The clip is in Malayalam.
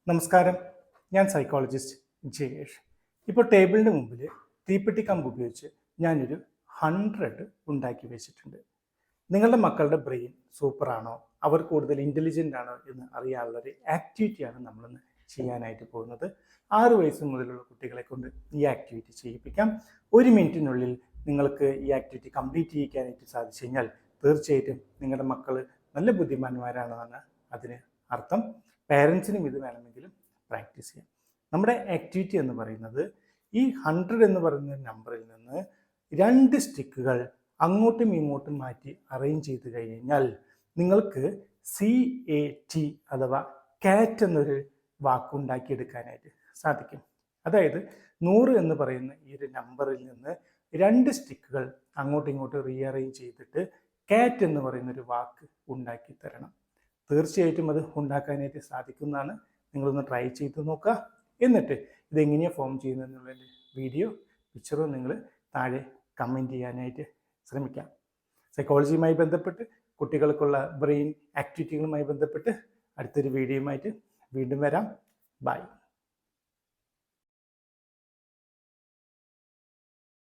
നമസ്കാരം, ഞാൻ സൈക്കോളജിസ്റ്റ് ജയേഷ്. ഇപ്പോൾ ടേബിളിൻ്റെ മുമ്പിൽ തീപ്പെട്ടി കമ്പ് ഉപയോഗിച്ച് ഞാനൊരു 100 ഉണ്ടാക്കി വെച്ചിട്ടുണ്ട്. നിങ്ങളുടെ മക്കളുടെ ബ്രെയിൻ സൂപ്പറാണോ, അവർ കൂടുതൽ ഇൻ്റലിജൻ്റ് ആണോ എന്ന് അറിയാനുള്ളൊരു ആക്ടിവിറ്റിയാണ് നമ്മളിന്ന് ചെയ്യാനായിട്ട് പോകുന്നത്. 6 വയസ്സ് മുതലുള്ള കുട്ടികളെ കൊണ്ട് ഈ ആക്ടിവിറ്റി ചെയ്യിപ്പിക്കാം. 1 മിനിറ്റിനുള്ളിൽ നിങ്ങൾക്ക് ഈ ആക്ടിവിറ്റി കംപ്ലീറ്റ് ചെയ്യിക്കാനായിട്ട് സാധിച്ചു കഴിഞ്ഞാൽ തീർച്ചയായിട്ടും നിങ്ങളുടെ മക്കൾ നല്ല ബുദ്ധിമാന്മാരാണെന്നാണ് അതിന് അർത്ഥം. പേരൻസിനും ഇത് വേണമെങ്കിലും പ്രാക്ടീസ് ചെയ്യാം. നമ്മുടെ ആക്ടിവിറ്റി എന്ന് പറയുന്നത് ഈ 100 എന്ന് പറയുന്ന നമ്പറിൽ നിന്ന് 2 സ്റ്റിക്കുകൾ അങ്ങോട്ടും ഇങ്ങോട്ടും മാറ്റി അറേഞ്ച് ചെയ്ത് കഴിഞ്ഞാൽ നിങ്ങൾക്ക് CAT അഥവാ കാറ്റ് എന്നൊരു വാക്കുണ്ടാക്കിയെടുക്കാനായിട്ട് സാധിക്കും. അതായത് 100 എന്ന് പറയുന്ന ഈ ഒരു നമ്പറിൽ നിന്ന് 2 സ്റ്റിക്കുകൾ അങ്ങോട്ടും ഇങ്ങോട്ടും റീഅറേഞ്ച് ചെയ്തിട്ട് കാറ്റ് എന്ന് പറയുന്നൊരു വാക്ക് ഉണ്ടാക്കി തരണം. തീർച്ചയായിട്ടും അത് ഉണ്ടാക്കാനായിട്ട് സാധിക്കുന്നതാണ്. നിങ്ങളൊന്ന് ട്രൈ ചെയ്ത് നോക്കുക. എന്നിട്ട് ഇതെങ്ങനെയാണ് ഫോം ചെയ്യുന്നതെന്നുള്ള വീഡിയോ പിക്ചറോ നിങ്ങൾ താഴെ കമൻറ്റ് ചെയ്യാനായിട്ട് ശ്രമിക്കാം. സൈക്കോളജിയുമായി ബന്ധപ്പെട്ട് കുട്ടികൾക്കുള്ള ബ്രെയിൻ ആക്ടിവിറ്റികളുമായി ബന്ധപ്പെട്ട് അടുത്തൊരു വീഡിയോയുമായിട്ട് വീണ്ടും വരാം. ബൈ.